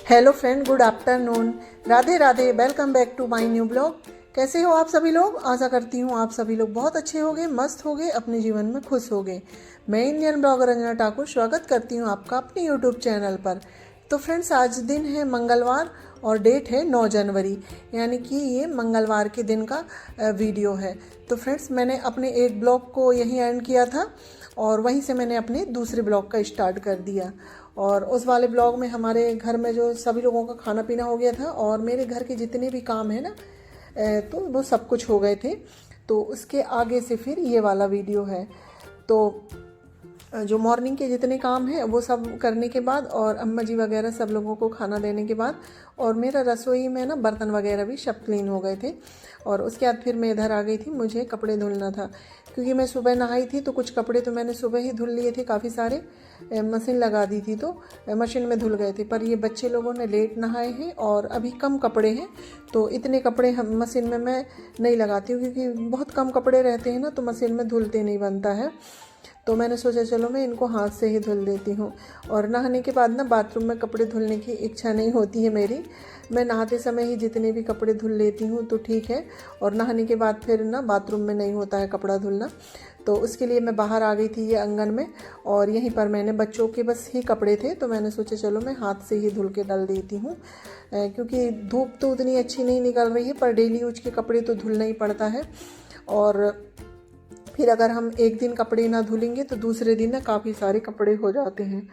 Hello friend, good afternoon. Radhe Radhe. Welcome back to my new blog. कैसे हो आप सभी लोग? आशा करती हूँ आप सभी लोग बहुत अच्छे होंगे, मस्त होंगे, अपने जीवन में खुश होंगे। मैं इंडियन ब्लॉगर रंजना ठाकुर स्वागत करती हूँ आपका अपने यूट्यूब चैनल पर। तो फ्रेंड्स, आज दिन है मंगलवार और डेट है 9 जनवरी, यानी कि ये मंगलवार के दिन का वीडियो है। तो फ्रेंड्स, मैंने अपने एक ब्लॉग को यहीं एंड किया था और वहीं से मैंने अपने दूसरे ब्लॉग का स्टार्ट कर दिया। और उस वाले ब्लॉग में हमारे घर में जो सभी लोगों का खाना पीना हो गया था और मेरे घर के जितने भी काम है ना, तो वो सब कुछ हो गए थे। तो उसके आगे से फिर ये वाला वीडियो है। तो जो मॉर्निंग के जितने काम हैं वो सब करने के बाद और अम्मा जी वगैरह सब लोगों को खाना देने के बाद और मेरा रसोई में ना बर्तन वगैरह भी सब क्लीन हो गए थे। और उसके बाद फिर मैं इधर आ गई थी, मुझे कपड़े धुलना था क्योंकि मैं सुबह नहाई थी। तो कुछ कपड़े तो मैंने सुबह ही धुल लिए थे, काफ़ी सारे मशीन लगा दी थी तो मशीन में धुल गए थे। पर ये बच्चे लोगों ने लेट नहाए हैं और अभी कम कपड़े हैं, तो इतने कपड़े हम मशीन में मैं नहीं लगाती हूँ क्योंकि बहुत कम कपड़े रहते हैं ना, तो मशीन में धुलते नहीं बनता है। तो मैंने सोचा चलो मैं इनको हाथ से ही धुल देती हूँ। और नहाने के बाद ना बाथरूम में कपड़े धुलने की इच्छा नहीं होती है मेरी। मैं नहाते समय ही जितने भी कपड़े धुल लेती हूँ तो ठीक है, और नहाने के बाद फिर ना बाथरूम में नहीं होता है कपड़ा धुलना। तो उसके लिए मैं बाहर आ गई थी ये आंगन में, और यहीं पर मैंने बच्चों के बस ही कपड़े थे तो मैंने सोचा चलो मैं हाथ से ही धुल के डाल देती हूँ, क्योंकि धूप तो उतनी अच्छी नहीं निकल रही है पर डेली यूज के कपड़े तो धुलना ही पड़ता है। और फिर अगर हम एक दिन कपड़े ना धुलेंगे तो दूसरे दिन ना काफ़ी सारे कपड़े हो जाते हैं।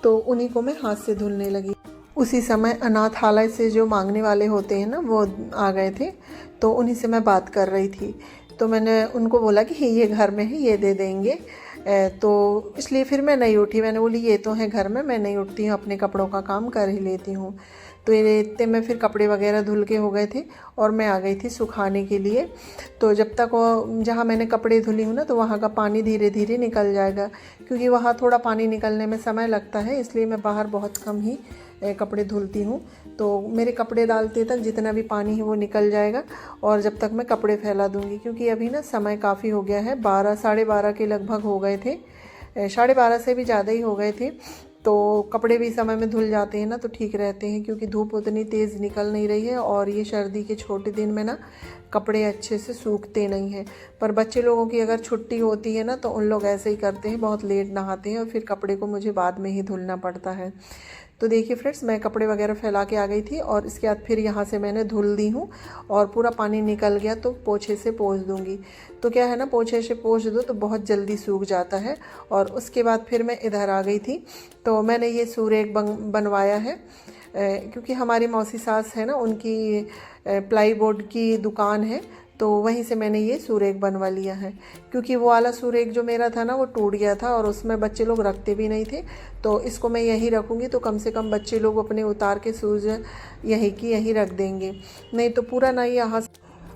तो उन्हीं को मैं हाथ से धुलने लगी। उसी समय अनाथालय से जो मांगने वाले होते हैं ना वो आ गए थे, तो उन्हीं से मैं बात कर रही थी। तो मैंने उनको बोला कि ये घर में है, ये दे देंगे। तो इसलिए फिर मैं नहीं उठी। मैंने बोली ये तो है घर में, मैं नहीं उठती हूँ, अपने कपड़ों का काम कर ही लेती हूँ। तो ये इतने में फिर कपड़े वगैरह धुल के हो गए थे और मैं आ गई थी सुखाने के लिए। तो जब तक वो जहाँ मैंने कपड़े धुली हूँ ना, तो वहाँ का पानी धीरे धीरे निकल जाएगा, क्योंकि वहाँ थोड़ा पानी निकलने में समय लगता है, इसलिए मैं बाहर बहुत कम ही कपड़े धुलती हूँ। तो मेरे कपड़े डालते तक जितना भी पानी है वो निकल जाएगा और जब तक मैं कपड़े फैला दूँगी, क्योंकि अभी ना समय काफ़ी हो गया है, 12 साढ़े 12 के लगभग हो गए थे, साढ़े 12 से भी ज़्यादा ही हो गए थे। तो कपड़े भी समय में धुल जाते हैं ना तो ठीक रहते हैं, क्योंकि धूप उतनी तेज़ निकल नहीं रही है और ये सर्दी के छोटे दिन में ना कपड़े अच्छे से सूखते नहीं हैं। पर बच्चे लोगों की अगर छुट्टी होती है ना तो उन लोग ऐसे ही करते हैं, बहुत लेट नहाते हैं और फिर कपड़े को मुझे बाद में ही धुलना पड़ता है। तो देखिए फ्रेंड्स, मैं कपड़े वगैरह फैला के आ गई थी और इसके बाद फिर यहाँ से मैंने धुल दी हूँ और पूरा पानी निकल गया तो पोछे से पोंछ दूँगी। तो क्या है ना, पोछे से पोंछ दो तो बहुत जल्दी सूख जाता है। और उसके बाद फिर मैं इधर आ गई थी, तो मैंने ये सूरेक बनवाया है, क्योंकि हमारी मौसी सास है ना, उनकी प्लाई बोर्ड की दुकान है, तो वहीं से मैंने ये सूरेक बनवा लिया है। क्योंकि वो वाला सूरेक जो मेरा था ना वो टूट गया था और उसमें बच्चे लोग रखते भी नहीं थे, तो इसको मैं यहीं रखूँगी तो कम से कम बच्चे लोग अपने उतार के शूज़ यहीं की यहीं रख देंगे, नहीं तो पूरा ना यहाँ।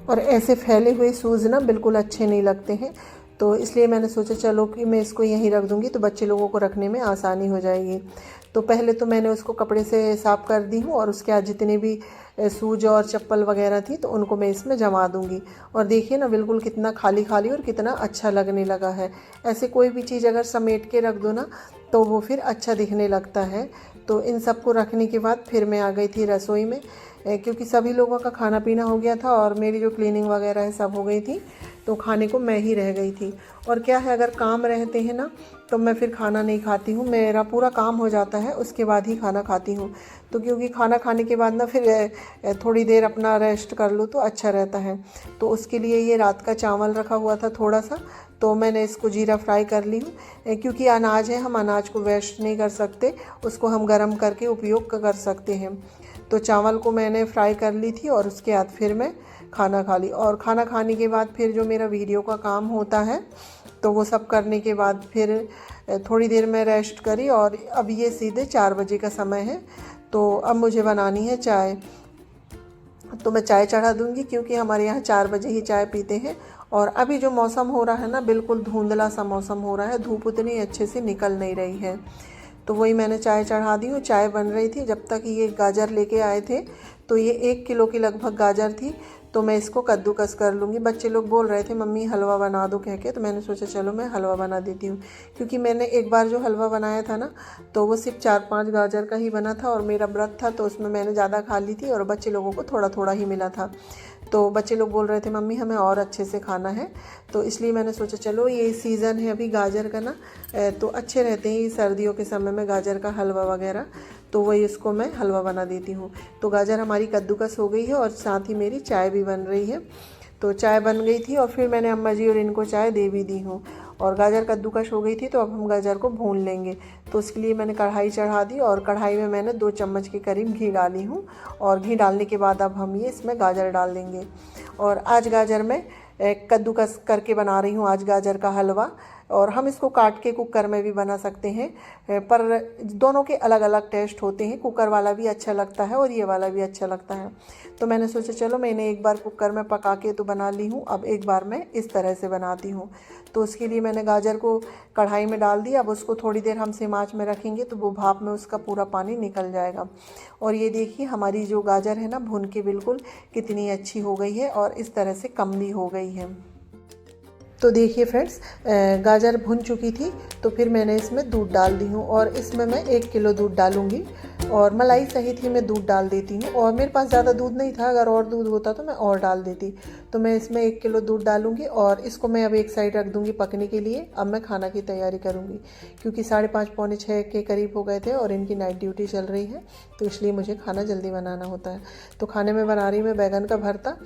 और ऐसे फैले हुए शूज़ ना बिल्कुल अच्छे नहीं लगते हैं, तो इसलिए मैंने सोचा चलो कि मैं इसको यहीं रख दूँगी तो बच्चे लोगों को रखने में आसानी हो जाएगी। तो पहले तो मैंने उसको कपड़े से साफ़ कर दी हूँ और उसके बाद जितने भी शूज और चप्पल वगैरह थी तो उनको मैं इसमें जमा दूँगी। और देखिए ना, बिल्कुल कितना खाली खाली और कितना अच्छा लगने लगा है। ऐसे कोई भी चीज़ अगर समेट के रख दो ना तो वो फिर अच्छा दिखने लगता है। तो इन सबको रखने के बाद फिर मैं आ गई थी रसोई में, क्योंकि सभी लोगों का खाना पीना हो गया था और मेरी जो क्लीनिंग वगैरह है सब हो गई थी, तो खाने को मैं ही रह गई थी। और क्या है, अगर काम रहते हैं ना तो मैं फिर खाना नहीं खाती हूँ, मेरा पूरा काम हो जाता है उसके बाद ही खाना खाती हूँ। तो क्योंकि खाना खाने के बाद ना फिर थोड़ी देर अपना रेस्ट कर लो तो अच्छा रहता है। तो उसके लिए ये रात का चावल रखा हुआ था थोड़ा सा, तो मैंने इसको जीरा फ्राई कर ली हूँ, क्योंकि अनाज है, हम अनाज को वेस्ट नहीं कर सकते, उसको हम गर्म करके उपयोग कर सकते हैं। तो चावल को मैंने फ्राई कर ली थी और उसके बाद फिर मैं खाना खा ली। और खाना खाने के बाद फिर जो मेरा वीडियो का काम होता है तो वो सब करने के बाद फिर थोड़ी देर मैं रेस्ट करी। और अब ये सीधे 4 बजे का समय है, तो अब मुझे बनानी है चाय। तो मैं चाय चढ़ा दूँगी, क्योंकि हमारे यहाँ 4 बजे ही चाय पीते हैं। और अभी जो मौसम हो रहा है ना, बिल्कुल धुंधला सा मौसम हो रहा है, धूप उतनी अच्छे से निकल नहीं रही है। तो वही मैंने चाय चढ़ा दी हूँ। चाय बन रही थी जब तक ये गाजर लेके आए थे। तो ये 1 किलो की लगभग गाजर थी। तो मैं इसको कद्दूकस कर लूँगी। बच्चे लोग बोल रहे थे मम्मी हलवा बना दो कह के, तो मैंने सोचा चलो मैं हलवा बना देती हूँ। क्योंकि मैंने एक बार जो हलवा बनाया था ना, तो वो सिर्फ 4-5 गाजर का ही बना था और मेरा व्रत था, तो उसमें मैंने ज़्यादा खा ली थी और बच्चे लोगों को थोड़ा थोड़ा ही मिला था। तो बच्चे लोग बोल रहे थे मम्मी हमें और अच्छे से खाना है। तो इसलिए मैंने सोचा चलो ये सीज़न है अभी गाजर का ना, तो अच्छे रहते हैं सर्दियों के समय में गाजर का हलवा वगैरह। तो वही इसको मैं हलवा बना देती हूँ। तो गाजर हमारी कद्दूकस हो गई है और साथ ही मेरी चाय भी बन रही है। तो चाय बन गई थी और फिर मैंने अम्मा जी और इनको चाय दे भी दी हूँ। और गाजर कद्दूकस हो गई थी, तो अब हम गाजर को भून लेंगे। तो उसके लिए मैंने कढ़ाई चढ़ा दी और कढ़ाई में मैंने 2 चम्मच के करीब घी डाली हूँ। और घी डालने के बाद अब हम ये इसमें गाजर डाल देंगे। और आज गाजर में कद्दूकस करके बना रही हूँ आज गाजर का हलवा। और हम इसको काट के कुकर में भी बना सकते हैं, पर दोनों के अलग अलग टेस्ट होते हैं। कुकर वाला भी अच्छा लगता है और ये वाला भी अच्छा लगता है। तो मैंने सोचा चलो मैंने एक बार कुकर में पका के तो बना ली हूँ, अब एक बार मैं इस तरह से बनाती हूँ। तो उसके लिए मैंने गाजर को कढ़ाई में डाल दिया। अब उसको थोड़ी देर हम सेम आंच में रखेंगे तो वो भाप में उसका पूरा पानी निकल जाएगा। और ये देखिए हमारी जो गाजर है ना भून के बिल्कुल कितनी अच्छी हो गई है और इस तरह से कम भी हो गई है। तो देखिए फ्रेंड्स, गाजर भुन चुकी थी तो फिर मैंने इसमें दूध डाल दी हूँ और इसमें मैं 1 किलो दूध डालूँगी। और मलाई सहित ही मैं दूध डाल देती हूँ। और मेरे पास ज़्यादा दूध नहीं था, अगर और दूध होता तो मैं और डाल देती। तो मैं इसमें 1 किलो दूध डालूँगी और इसको मैं अब एक साइड रख दूँगी पकने के लिए। अब मैं खाना की तैयारी करूँगी, क्योंकि 5:30 पौने 6 के करीब हो गए थे और इनकी नाइट ड्यूटी चल रही है, तो इसलिए मुझे खाना जल्दी बनाना होता है। तो खाने में बना रही मैं बैगन का भरता।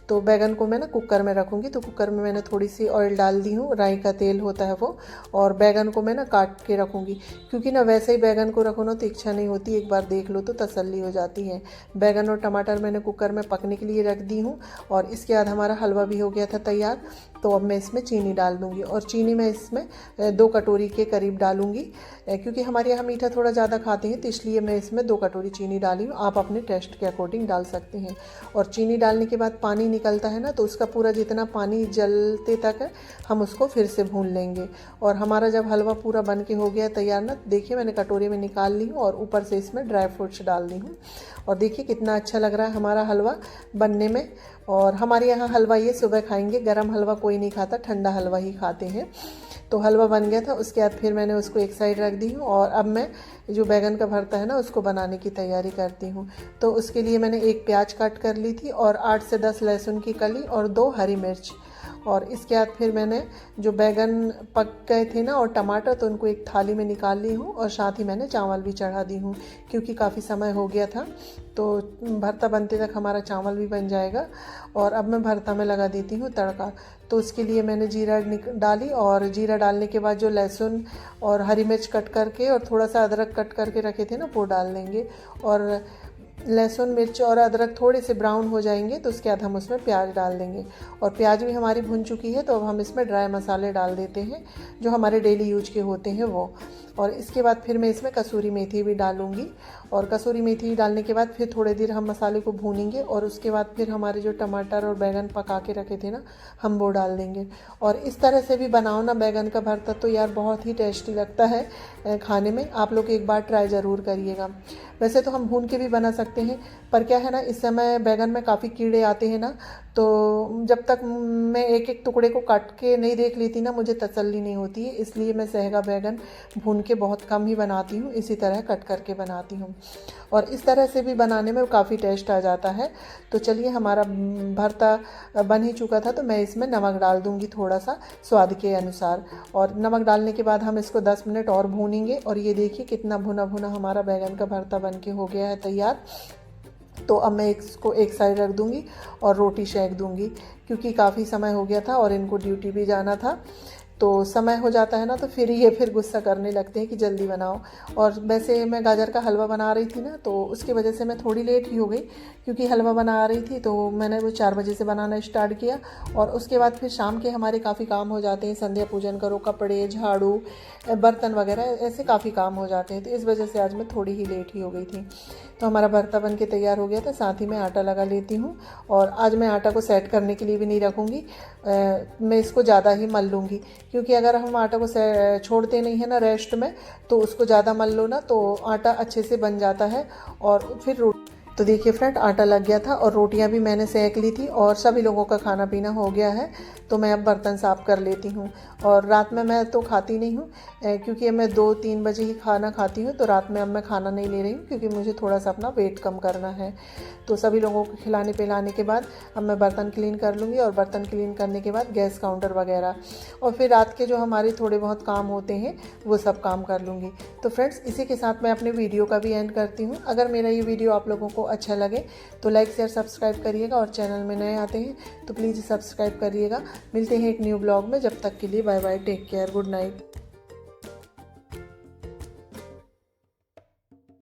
तो बैगन को मैं ना कुकर में रखूँगी। तो कुकर में मैंने थोड़ी सी ऑयल डाल दी हूँ, राई का तेल होता है वो। और बैगन को मैं ना काट के रखूँगी, क्योंकि ना वैसे ही बैगन को रखो ना तो इच्छा नहीं होती, एक बार देख लो तो तसल्ली हो जाती है। बैगन और टमाटर मैंने कुकर में पकने के लिए रख दी हूँ। और इसके बाद हमारा हलवा भी हो गया था तैयार। तो अब मैं इसमें चीनी डाल दूँगी और चीनी मैं इसमें 2 कटोरी के करीब डालूँगी, क्योंकि हमारे यहाँ मीठा थोड़ा ज़्यादा खाते हैं, तो इसलिए मैं इसमें 2 कटोरी चीनी डाली हूँ। आप अपने टेस्ट के अकॉर्डिंग डाल सकते हैं। और चीनी डालने के बाद पानी निकलता है ना, तो उसका पूरा जितना पानी जलते तक है हम उसको फिर से भून लेंगे। और हमारा जब हलवा पूरा बन के हो गया तैयार ना, देखिए मैंने कटोरी में निकाल ली हूँ और ऊपर से इसमें ड्राई फ्रूट्स डाल दी हूँ। और देखिए कितना अच्छा लग रहा है हमारा हलवा बनने में। और हमारे यहाँ हलवा ये सुबह खाएंगे, गरम हलवा कोई नहीं खाता, ठंडा हलवा ही खाते हैं। तो हलवा बन गया था, उसके बाद फिर मैंने उसको एक साइड रख दी हूँ। और अब मैं जो बैगन का भरता है ना उसको बनाने की तैयारी करती हूँ। तो उसके लिए मैंने 1 प्याज काट कर ली थी और 8 से 10 लहसुन की कली और 2 हरी मिर्च। और इसके बाद फिर मैंने जो बैगन पक गए थे ना और टमाटर, तो उनको एक थाली में निकाल ली हूँ। और साथ ही मैंने चावल भी चढ़ा दी हूँ, क्योंकि काफ़ी समय हो गया था, तो भरता बनते तक हमारा चावल भी बन जाएगा। और अब मैं भरता में लगा देती हूँ तड़का। तो उसके लिए मैंने जीरा डाली और जीरा डालने के बाद जो लहसुन और हरी मिर्च कट करके और थोड़ा सा अदरक कट करके रखे थे ना वो डाल देंगे। और लहसुन मिर्च और अदरक थोड़े से ब्राउन हो जाएंगे तो उसके बाद हम उसमें प्याज डाल देंगे। और प्याज भी हमारी भुन चुकी है, तो अब हम इसमें ड्राई मसाले डाल देते हैं जो हमारे डेली यूज के होते हैं वो। और इसके बाद फिर मैं इसमें कसूरी मेथी भी डालूँगी। और कसूरी मेथी डालने के बाद फिर थोड़ी देर हम मसाले को भूनेंगे। और उसके बाद फिर हमारे जो टमाटर और बैगन पका के रखे थे ना, हम वो डाल देंगे। और इस तरह से भी बनाओ ना बैगन का भरता, तो यार बहुत ही टेस्टी लगता है खाने में। आप लोग एक बार ट्राई ज़रूर करिएगा। वैसे तो हम भून के भी बना सकते हैं, पर क्या है ना, इस समय बैगन में काफ़ी कीड़े आते हैं ना, तो जब तक मैं एक एक टुकड़े को काट के नहीं देख लेती ना, मुझे तसल्ली नहीं होती है। इसलिए मैं सहगा बैगन भून के बहुत कम ही बनाती हूँ, इसी तरह कट करके बनाती हूँ। और इस तरह से भी बनाने में काफ़ी टेस्ट आ जाता है। तो चलिए हमारा भरता बन ही चुका था, तो मैं इसमें नमक डाल दूँगी थोड़ा सा स्वाद के अनुसार। और नमक डालने के बाद हम इसको 10 मिनट और भूनेंगे। और ये देखिए कितना भुना भुना हमारा बैगन का भरता बन के हो गया है तैयार। तो अब मैं इसको एक साइड रख दूँगी और रोटी सेक दूँगी, क्योंकि काफ़ी समय हो गया था और इनको ड्यूटी भी जाना था। तो समय हो जाता है ना, तो फिर गुस्सा करने लगते हैं कि जल्दी बनाओ। और वैसे मैं गाजर का हलवा बना रही थी ना, तो उसकी वजह से मैं थोड़ी लेट ही हो गई, क्योंकि हलवा बना रही थी तो मैंने वो 4 बजे से बनाना स्टार्ट किया। और उसके बाद फिर शाम के हमारे काफ़ी काम हो जाते हैं, संध्या पूजन करो, कपड़े झाड़ू, बर्तन वगैरह, ऐसे काफ़ी काम हो जाते हैं। तो इस वजह से आज मैं थोड़ी ही लेट ही हो गई थी। तो हमारा भरता बन के तैयार हो गया था। साथ ही मैं आटा लगा लेती हूँ। और आज मैं आटा को सेट करने के लिए भी नहीं रखूँगी, मैं इसको ज़्यादा ही मल लूँगी, क्योंकि अगर हम आटा को छोड़ते नहीं है ना रेस्ट में, तो उसको ज़्यादा मल लो ना तो आटा अच्छे से बन जाता है। और फिर तो देखिए फ्रेंड, आटा लग गया था और रोटियां भी मैंने सेक ली थी और सभी लोगों का खाना पीना हो गया है। तो मैं अब बर्तन साफ़ कर लेती हूँ। और रात में मैं तो खाती नहीं हूँ, क्योंकि मैं 2-3 बजे ही खाना खाती हूँ। तो रात में अब मैं खाना नहीं ले रही हूँ, क्योंकि मुझे थोड़ा सा अपना वेट कम करना है। तो सभी लोगों को खिलाने पिलाने के बाद अब मैं बर्तन क्लीन कर लूँगी, और बर्तन क्लीन करने के बाद गैस काउंटर वगैरह, और फिर रात के जो हमारे थोड़े बहुत काम होते हैं वो सब काम कर लूँगी। तो फ्रेंड्स, इसी के साथ मैं अपने वीडियो का भी एंड करती हूँ। अगर मेरा ये वीडियो आप लोगों को अच्छा लगे तो लाइक शेयर सब्सक्राइब करिएगा, और चैनल में नए आते हैं तो प्लीज़ सब्सक्राइब करिएगा। मिलते हैं एक न्यू ब्लॉग में, जब तक के लिए bye bye, take care, good night.